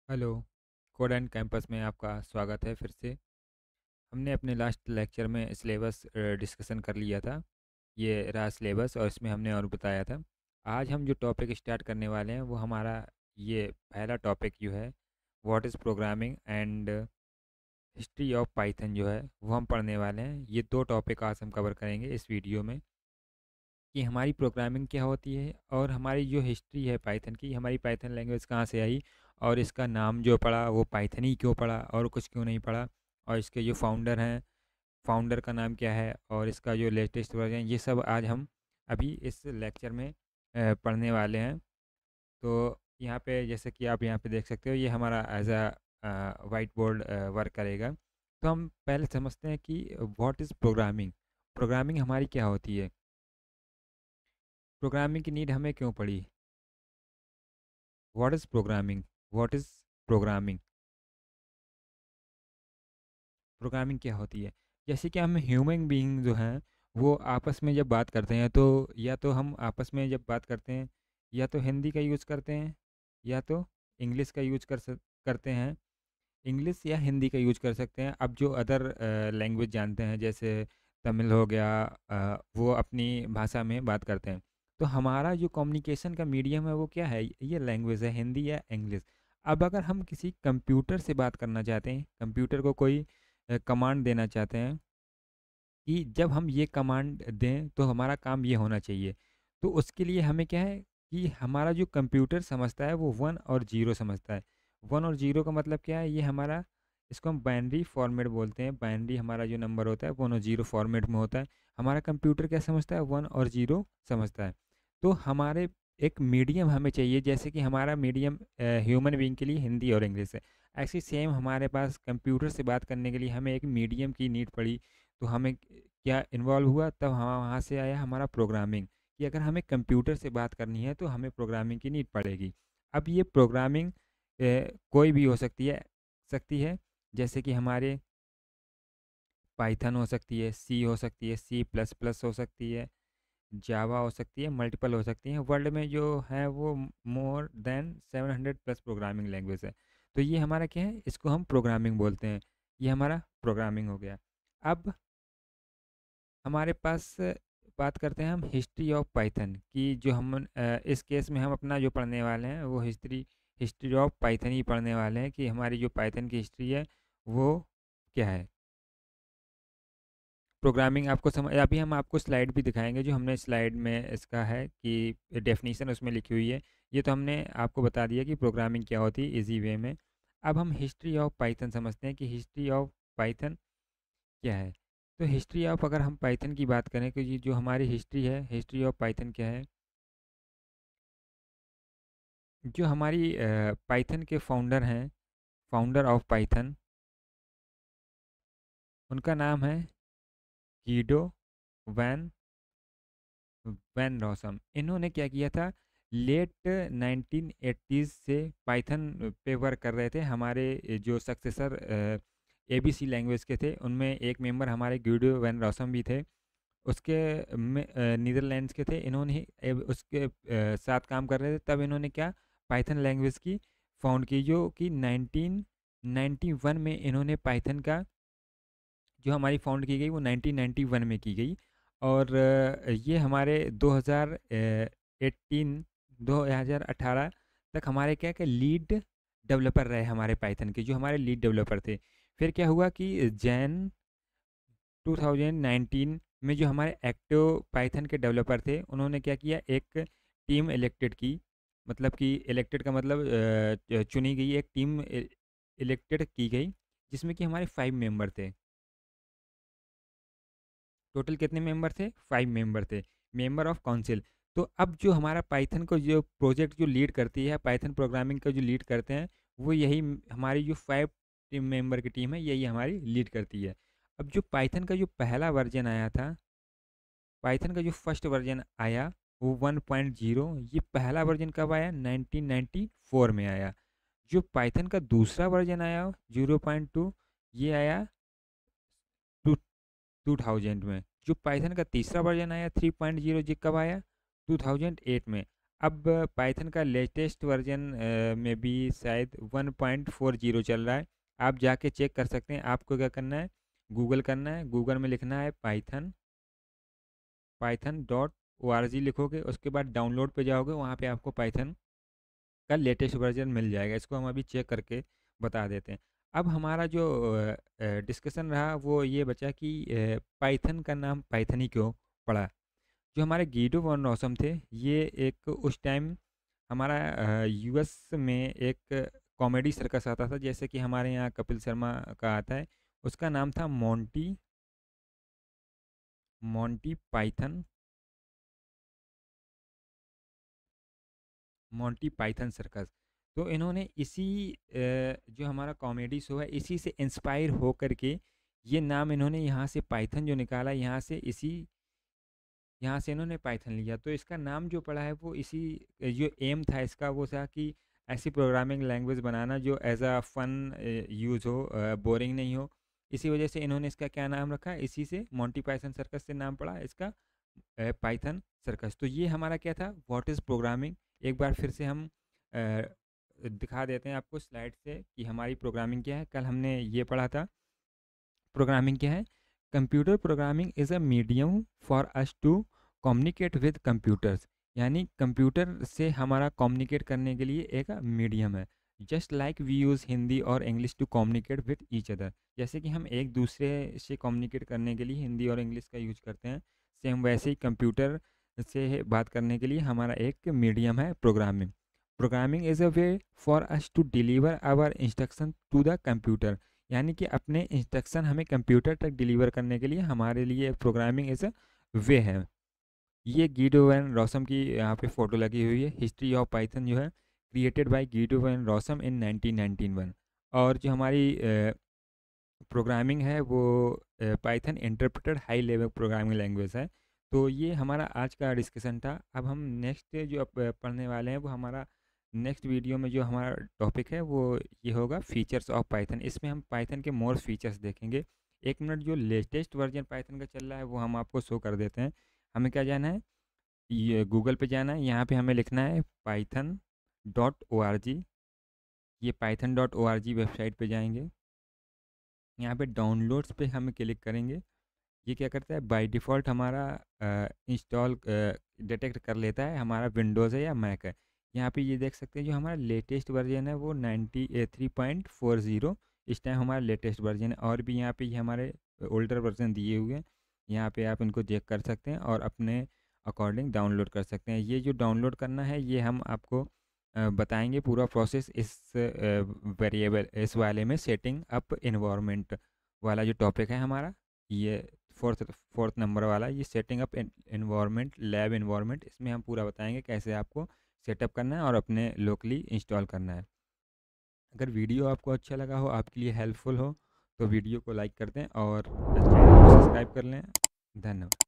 Hello. Code and campus में आपका स्वागत है फिर से। हमने अपने लास्ट लेक्चर में सिलेबस डिस्कशन कर लिया था। ये रहा सिलेबस और इसमें हमने और बताया था। आज हम जो टॉपिक स्टार्ट करने वाले हैं वो हमारा ये पहला टॉपिक जो है what is programming and history of Python जो है वो हम पढ़ने वाले हैं। ये दो टॉपिक आज हम कवर करेंगे इस वीडियो में कि हमारी प्रोग्रामिंग क्या होती है और हमारी जो हिस्ट्री है पाइथन की, हमारी पाइथन लैंग्वेज कहाँ से आई और इसका नाम जो पड़ा वो पाइथन ही क्यों पड़ा और कुछ क्यों नहीं पड़ा, और इसके जो फाउंडर हैं, फाउंडर का नाम क्या है और इसका जो लेटेस्ट वर्जन, ये सब आज हम अभी इस लेक्चर में पढ़ने वाले हैं। तो यहाँ पे जैसे कि आप यहाँ पे देख सकते हो, ये हमारा as a whiteboard work करेगा। तो हम पहले समझते हैं कि व्हाट इज़ प्रोग्रामिंग। प्रोग्रामिंग हमारी क्या होती है, प्रोग्रामिंग की नीड हमें क्यों पड़ी। What is programming, what is programming, programming क्या होती है। जैसे कि हम ह्यूमन बीइंग जो हैं वो आपस में जब बात करते हैं तो या तो हम आपस में जब बात करते हैं या तो हिंदी का यूज़ करते हैं या तो इंग्लिश का यूज़ करते हैं। इंग्लिश या हिंदी का यूज़ कर सकते हैं। अब जो अदर लैंग्वेज जानते हैं जैसे तमिल हो गया, वो अपनी भाषा में बात करते हैं। तो हमारा जो कम्युनिकेशन का मीडियम है वो क्या है, ये लैंग्वेज है, हिंदी या इंग्लिश। अब अगर हम किसी कंप्यूटर से बात करना चाहते हैं, कंप्यूटर को कोई कमांड देना चाहते हैं कि जब हम ये कमांड दें तो हमारा काम ये होना चाहिए, तो उसके लिए हमें क्या है कि हमारा जो कंप्यूटर समझता है वो वन और जीरो समझता है। वन और जीरो का मतलब क्या है, ये हमारा, इसको हम बाइनरी फॉर्मेट बोलते हैं। बाइनरी हमारा जो नंबर होता है वन और जीरो फॉर्मेट में होता है। हमारा कंप्यूटर क्या समझता है, वन और जीरो समझता है। तो हमारे एक मीडियम हमें चाहिए, जैसे कि हमारा मीडियम ह्यूमन बीइंग के लिए हिंदी और इंग्लिश है, ऐसे सेम हमारे पास कंप्यूटर से बात करने के लिए हमें एक मीडियम की नीड पड़ी। तो हमें क्या इन्वॉल्व हुआ, तब हम वहाँ से आया हमारा प्रोग्रामिंग, कि अगर हमें कंप्यूटर से बात करनी है तो हमें प्रोग्रामिंग की नीड पड़ेगी। अब ये प्रोग्रामिंग कोई भी हो सकती है, जैसे कि हमारे पाइथन हो सकती है, सी हो सकती है, सी प्लस प्लस हो सकती है, जावा हो सकती है, मल्टीपल हो सकती हैं। वर्ल्ड में जो है वो more than 700 plus programming language है। तो ये हमारा क्या है, इसको हम प्रोग्रामिंग बोलते हैं। ये हमारा प्रोग्रामिंग हो गया। अब हमारे पास बात करते हैं हम हिस्ट्री ऑफ पाइथन की, जो हम इस केस में हम अपना जो पढ़ने वाले हैं वो हिस्ट्री हिस्ट्री ऑफ पाइथन ही पढ़ने वाले हैं कि हमारी जो पाइथन की हिस्ट्री है वो क्या है। प्रोग्रामिंग आपको समझ, अभी हम आपको स्लाइड भी दिखाएंगे, जो हमने स्लाइड में इसका है कि डेफिनेशन उसमें लिखी हुई है। ये तो हमने आपको बता दिया कि प्रोग्रामिंग क्या होती है इजी वे में। अब हम हिस्ट्री ऑफ पाइथन समझते हैं कि हिस्ट्री ऑफ पाइथन क्या है। तो हिस्ट्री ऑफ, अगर हम पाइथन की बात करें कि ये जो हमारी हिस्ट्री है, हिस्ट्री ऑफ पाइथन क्या है। जो हमारी पाइथन के फाउंडर हैं, फाउंडर ऑफ पाइथन, उनका नाम है कीडो वैन वैन रॉसम। इन्होंने क्या किया था, लेट 1980s से पाइथन पे वर्क कर रहे थे। हमारे जो सक्सेसर एबीसी लैंग्वेज के थे उनमें एक मेंबर हमारे गिडो वैन रॉसम भी थे। उसके नीदरलैंड्स के थे। इन्होंने ही उसके साथ काम कर रहे थे, तब इन्होंने क्या, पाइथन लैंग्वेज की फाउंड की, जो कि 1991 में इन्होंने पाइथन का जो हमारी फाउंड की गई वो 1991 में की गई। और ये हमारे 2018 तक हमारे क्या क्या लीड डेवलपर रहे हमारे पाइथन के, जो हमारे लीड डेवलपर थे। फिर क्या हुआ कि जैन 2019 में जो हमारे एक्टिव पाइथन के डेवलपर थे उन्होंने क्या किया, एक टीम इलेक्टेड की। मतलब कि इलेक्टेड का मतलब चुनी गई एक टीम इलेक्टेड की गई, जिसमें कि हमारे 5 मेंबर थे। टोटल कितने मेंबर थे, 5 मेंबर थे, मेंबर ऑफ काउंसिल। तो अब जो हमारा पाइथन को जो प्रोजेक्ट जो लीड करती है, पाइथन प्रोग्रामिंग का जो लीड करते हैं, वो यही हमारी जो 5 टीम मेंबर की टीम है, यही हमारी लीड करती है। अब जो पाइथन का जो पहला वर्जन आया था, पाइथन का जो फर्स्ट वर्जन आया वो 1.0, ये पहला वर्जन कब आया, 1994 में आया। जो पाइथन का दूसरा वर्जन आया 0.2, ये आया 2000 में। जो पाइथन का तीसरा वर्जन आया 3.0, जी कब आया, 2008 में। अब पाइथन का लेटेस्ट वर्जन में भी शायद 1.40 चल रहा है। आप जाके चेक कर सकते हैं। आपको क्या करना है, गूगल करना है, गूगल में लिखना है python.org लिखोगे, उसके बाद डाउनलोड पे जाओगे, वहाँ पे आपको पाइथन का लेटेस्ट वर्जन मिल जाएगा। इसको हम अभी चेक करके बता देते हैं। अब हमारा जो डिस्कशन रहा वो ये बचा कि पाइथन का नाम पाइथन ही क्यों पड़ा। जो हमारे गीडो वन रॉसम थे, ये एक उस टाइम हमारा यूएस में एक कॉमेडी सर्कस आता था, जैसे कि हमारे यहाँ कपिल शर्मा का आता है। उसका नाम था Monty Monty Python Monty Python circus. तो इन्होंने इसी जो हमारा कॉमेडी शो है, इसी से इंस्पायर हो करके ये नाम इन्होंने यहाँ से पाइथन जो निकाला, यहाँ से इन्होंने पाइथन लिया। तो इसका नाम जो पड़ा है वो इसी जो एम था इसका वो था कि ऐसी प्रोग्रामिंग लैंग्वेज बनाना जो एज अ फन यूज़ हो, बोरिंग नहीं हो। इसी वजह से इन्होंने इसका क्या नाम रखा, इसी से मोंटी पाइथन सर्कस से नाम पड़ा इसका पाइथन सर्कस। तो ये हमारा क्या था, व्हाट इज़ प्रोग्रामिंग। एक बार फिर से हम दिखा देते हैं आपको स्लाइड से कि हमारी प्रोग्रामिंग क्या है। कल हमने ये पढ़ा था प्रोग्रामिंग क्या है। Computer programming is a medium for us to communicate with computers, यानी कंप्यूटर से हमारा कम्युनिकेट करने के लिए एक मीडियम है। Just like we use Hindi और English to communicate with each other, जैसे कि हम एक दूसरे से कम्युनिकेट करने के लिए हिंदी और इंग्लिश का यूज करते हैं, सेम वैसे ही कंप्यूटर से बात करने के लिए हमारा एक मीडियम है programming. Programming is a way for us to deliver our instruction to the computer, यानी कि अपने इंस्ट्रक्शन हमें कंप्यूटर तक डिलीवर करने के लिए हमारे लिए प्रोग्रामिंग इज़ अ वे है। ये गीडो वैन रॉसम की यहाँ पे फ़ोटो लगी हुई है। हिस्ट्री ऑफ पाइथन जो है क्रिएटेड बाय गीडो वैन रॉसम इन 1991। और जो हमारी प्रोग्रामिंग है वो Python interpreted high level programming language है। तो ये हमारा आज का डिस्कशन था। अब हम नेक्स्ट जो पढ़ने वाले हैं वो हमारा नेक्स्ट वीडियो में जो हमारा टॉपिक है वो ये होगा फीचर्स ऑफ पाइथन। इसमें हम पाइथन के मोर फीचर्स देखेंगे। एक मिनट, जो लेटेस्ट वर्जन पाइथन का चल रहा है वो हम आपको शो कर देते हैं। हमें क्या जाना है, ये गूगल पे जाना है, यहाँ पे हमें लिखना है python.org। ये python.org वेबसाइट पे जाएंगे, यहाँ पे डाउनलोड्स पे हम क्लिक करेंगे। ये क्या करता है, बाय डिफ़ॉल्ट हमारा इंस्टॉल डिटेक्ट कर लेता है हमारा विंडोज़ है या मैक है। यहाँ पे ये देख सकते हैं जो हमारा लेटेस्ट वर्जन है वो 3.40 इस टाइम हमारा लेटेस्ट वर्जन है। और भी यहाँ पे ये हमारे ओल्डर वर्जन दिए हुए हैं, यहाँ पे आप इनको चेक कर सकते हैं और अपने अकॉर्डिंग डाउनलोड कर सकते हैं। ये जो डाउनलोड करना है ये हम आपको बताएंगे पूरा प्रोसेस इस वेरिएबल इस वाले में, सेटिंग अप इन्वायरमेंट वाला जो टॉपिक है हमारा, ये फोर्थ नंबर वाला, ये setting up environment, lab environment, इसमें हम पूरा बताएंगे कैसे आपको सेटअप करना है और अपने लोकली इंस्टॉल करना है। अगर वीडियो आपको अच्छा लगा हो, आपके लिए हेल्पफुल हो, तो वीडियो को लाइक कर दें और चैनल को सब्सक्राइब कर लें। धन्यवाद।